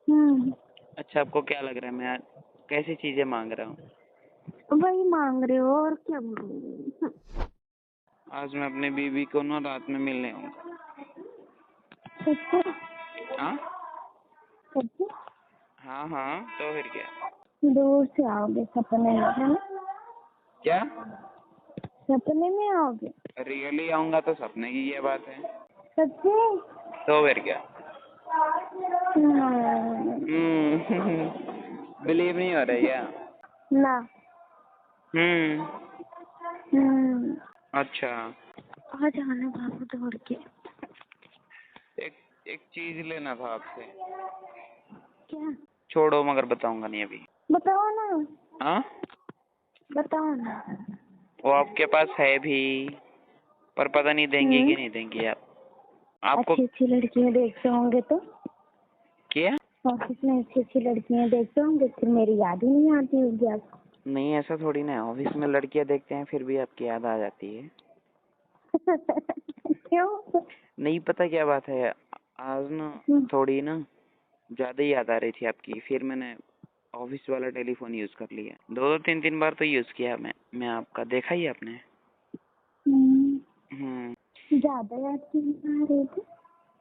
हम्म। अच्छा, आपको क्या लग रहा है मैं कैसी चीजें मांग रहा हूँ? वही मांग रहे हो और क्या बोलूं। आज मैं अपनी बीवी को ना रात में मिलने आऊंगा। सच्ची? हाँ सच्ची? हाँ हाँ, तो फिर क्या? दूर से आओगे सपने में, है ना? क्या? सपने में आओगे? रियली आऊंगा तो सपने की क्या बात है? सच्ची? तो फिर क्या? बिलीव नहीं हो रहा है क्या? ना। हम्म। हम्म। अच्छा। आ जाना बाबू दौड़ के। एक एक चीज लेना था आपसे। क्या? छोड़ो, मगर बताऊंगा नहीं अभी। बताओ ना। हाँ, बताओ ना। वो आपके पास है भी, पर पता नहीं देंगी कि नहीं देंगी आप। आपको अच्छी अच्छी लड़कियां देखते होंगे तो क्या? ऑफिस में अच्छी अच्छी लड़कियां देखते होंगे, फिर मेरी याद ही नहीं आती होगी आपको। नहीं, ऐसा थोड़ी ना है। ऑफिस में लड़कियां देखते हैं फिर भी आपकी याद आ जाती है। क्यों? नहीं पता क्या बात है, आज ना थोड़ी ना ज्यादा ही याद आ रही थी आपकी, फिर मैंने ऑफिस वाला टेलीफोन यूज कर लिया। दो तीन तीन बार तो यूज किया मैं आपका, देखा ही आपने। ज्यादा याद क्यों आ रही थी?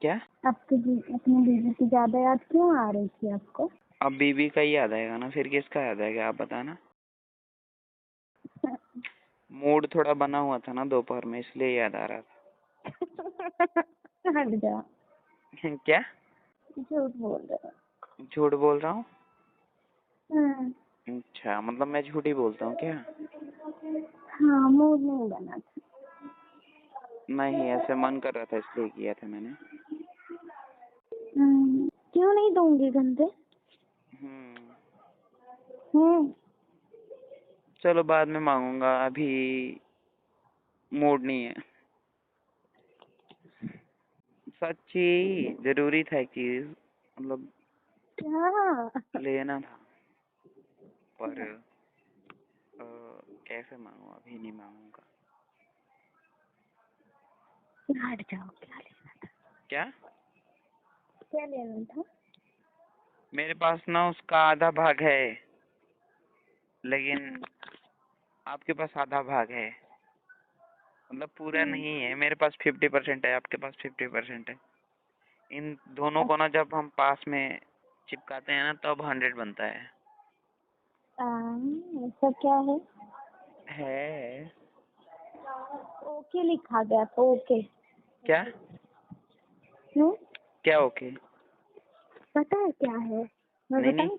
क्या? आपकी अपनी बीवी की ज्यादा याद क्यों आ रही थी आपको? अब बीबी का ही याद आएगा ना, फिर किसका याद आएगा आप बताना। मूड थोड़ा बना हुआ था ना दोपहर में, इसलिए याद आ रहा हट जा। था। क्या? झूठ बोल रहे हो। झूठ बोल रहा हूँ? हाँ। अच्छा, मतलब मैं झूठ ही बोलता हूँ क्या? हाँ, मूड नहीं बना था। नहीं, ऐसे मन कर रहा था इसलिए किया था मैंने। क्यों नहीं दूंगी गंदे? चलो बाद में मांगूंगा, अभी मूड नहीं है। सच्ची जरूरी था एक चीज, मतलब क्या? लेना था, पर कैसे मांगू, अभी नहीं मांगूंगा। हट जाओ। क्या लेना था? क्या? क्या लेना था? मेरे पास ना उसका आधा भाग है, लेकिन आपके पास आधा भाग है, मतलब पूरा नहीं है। मेरे पास 50% है, आपके पास 50% है। इन दोनों को ना जब हम पास में चिपकाते हैं ना, तब 100 बनता है। ऐसा क्या है? ओके लिखा गया तो ओके। क्या? क्या ओके? पता है क्या है? मैं नहीं नहीं, बताऊं?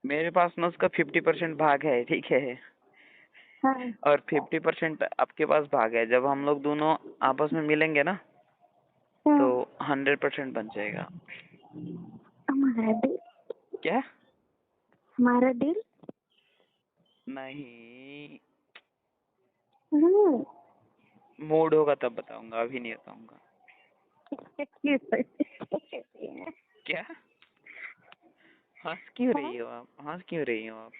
मेरे पास ना उसका 50% भाग है, ठीक है, हाँ। और 50% आपके पास भाग है। जब हम लोग दोनों आपस में मिलेंगे ना, तो 100% बन जाएगा। हमारा दिल। क्या? हमारा दिल। नहीं, हम्म। मूड होगा तब बताऊंगा, अभी नहीं बताऊंगा। क्या? हंस क्यों रही हो आप? हंस क्यों रही हो आप?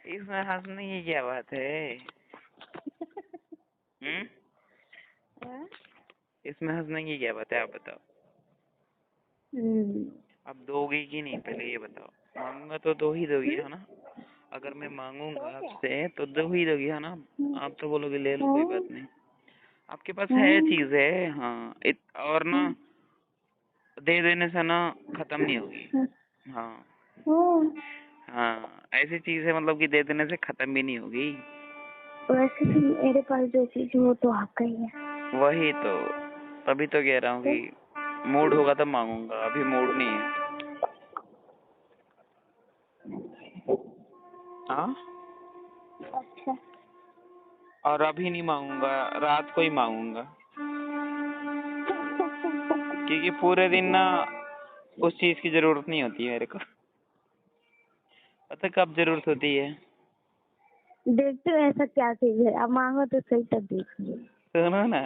इसमें हंसने की क्या बात है? इसमें हंसने की क्या बात है, आप बताओ। अब दोगी कि नहीं, पहले ये बताओ। मांगूंगा तो दो ही दोगी, है ना? अगर मैं मांगूंगा आपसे तो दो ही दोगी, है ना? आप तो बोलोगे ले लो, कोई बात नहीं। आपके पास है, चीज है, हाँ। और ना दे देने से ना खत्म नहीं होगी। हाँ हाँ, ऐसी चीज है मतलब कि दे देने से खत्म भी नहीं होगी। वैसे भी मेरे पास जो चीज हो तो आपका ही है। वही तो, तभी तो कह रहा हूँ कि मूड होगा तब मांगूंगा, अभी मूड नहीं है। हाँ, अच्छा। और अभी नहीं मांगूंगा, रात को ही मांगूंगा, क्योंकि पूरे दिन ना उस चीज की जरूरत नहीं होती है मेरे को। पता कब जरूरत होती है? देखते हो ऐसा क्या चीज है, आप मांगो तो सही तब देखेंगे। सुनो ना,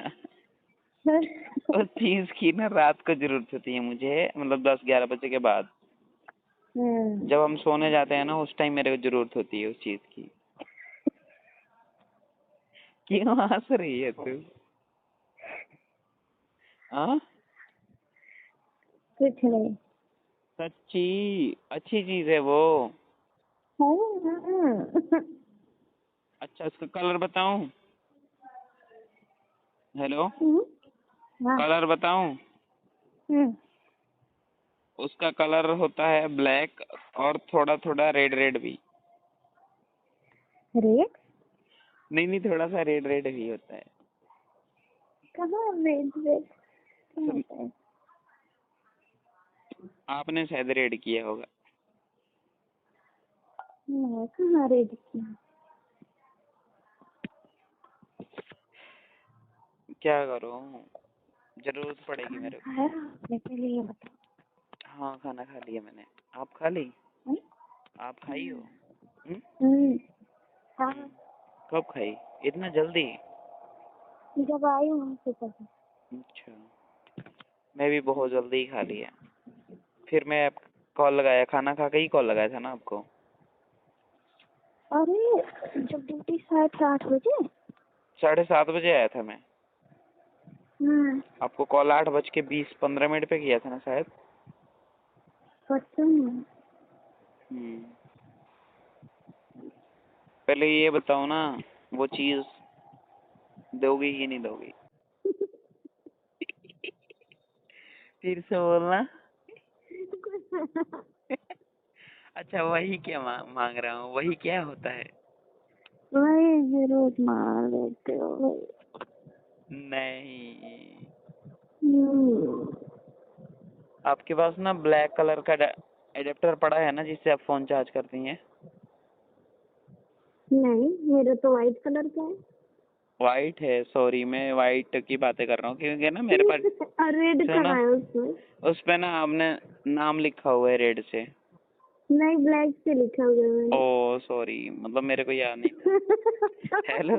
उस चीज की ना रात को जरूरत होती है मुझे, मतलब 10-11 बजे के बाद। जब हम सोने जाते हैं ना, उस टाइम मेरे को जरूरत होती है उस चीज की। क्यों हंस रही है तू? हाँ, कुछ नहीं। सच्ची अच्छी चीज है वो। हाँ। अच्छा उसका कलर बताऊं? हेलो, हाँ। कलर बताऊं? उसका कलर होता है ब्लैक और थोड़ा थोड़ा रेड रेड भी। रेड? नहीं नहीं, थोड़ा सा रेड रेड भी होता है। कहाँ रेड रेड क्या होता है? आपने शायद रेड किया होगा। मैं कहाँ रेड किया? क्या करूं, जरूरत पड़ेगी मेरे को। खाया आपने? पहले ये बताओ। हाँ खाना खा लिया मैंने। आप खा ली? हम्म? आप खाई हो? हाँ। कब खाई इतना जल्दी? जब आई हूँ से तब। अच्छा, मैं भी बहुत जल्दी ही खा लिया। फिर मैं कॉल लगाया, खाना खा के ही कॉल लगाया था ना आपको। अरे जब ड्यूटी 8:30 बजे। 7:30 बजे आया था मैं। आपको कॉल 8:20-15 पे किया था ना शायद। पता नहीं। पहले ये बताओ ना, वो चीज दोगी कि नहीं दोगी? फिर से बोलना। अच्छा वही क्या मांग रहा हूँ, वही क्या होता है? वही जरूर मार देते हो भाई। नहीं, हम्म। आपके पास ना ब्लैक कलर का एडेप्टर पड़ा है ना, जिससे आप फोन चार्ज करती हैं? नहीं, मेरा तो व्हाइट कलर का है। वाइट है, सॉरी मैं वाइट की बातें कर रहा हूँ, क्योंकि ना मेरे पास रेड सुनो, कहाँ है उसमें? उस पे ना आपने नाम लिखा हुआ है रेड से। नहीं, ब्लैक से लिखा हुआ है। ओ सॉरी, मतलब मेरे को याद नहीं था। हेलो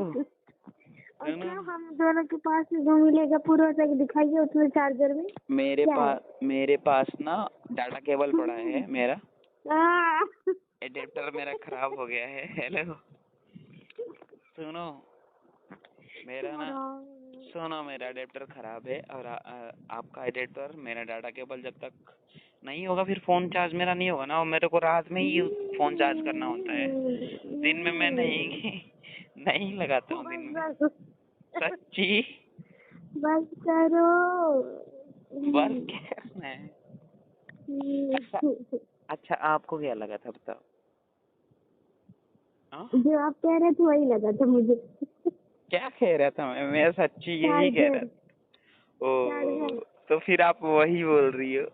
और क्या हम दोनों के पास में जो मिलेगा पूरा तक दिखाइए उसमें चार्जर में। मेरे पास ना डाटा केबल पड़ा है मेरा। एडेप्टर मेरा खराब हो गया है। हेलो सुनो, मेरा एडेप्टर खराब है, और आपका एडेप्टर, मेरा डाटा केबल जब तक नहीं होगा फिर फोन चार्ज मेरा नहीं होगा ना। और मेरे को रात में ही फोन चार्ज करना होता है, दिन में मैं नहीं लगाता हूँ दिन में। सच्ची? बस करो। बस करना है। अच्छा आपको क्या लगा था बताओ? जो आप कह रहे थे वही लगा था मुझे। क्या कह रहा था मैं सच्ची यही कह रहा था। ओ तो फिर आप वही बोल रही हो।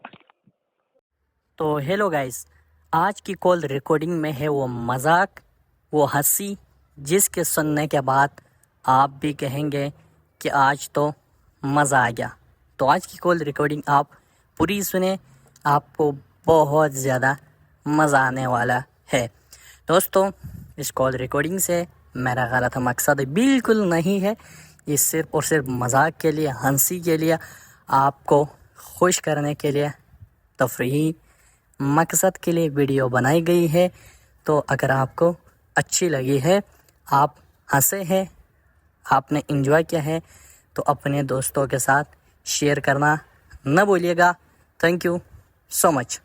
तो हेलो गाइस, आज की कॉल रिकॉर्डिंग में है वो मजाक, वो हंसी, जिसके सुनने के बाद आप भी कहेंगे कि आज तो मज़ा आ गया। तो आज की कॉल रिकॉर्डिंग आप पूरी सुने, आपको बहुत ज़्यादा मज़ा आने वाला है। दोस्तों, इस कॉल रिकॉर्डिंग से मेरा गलत मकसद बिल्कुल नहीं है, ये सिर्फ़ और सिर्फ मजाक के लिए, हंसी के लिए, आपको खुश करने के लिए, तफरीही मकसद के लिए वीडियो बनाई गई है। तो अगर आपको अच्छी लगी है, आप हंसे हैं, आपने एंजॉय किया है, तो अपने दोस्तों के साथ शेयर करना न भूलिएगा। Thank you so much.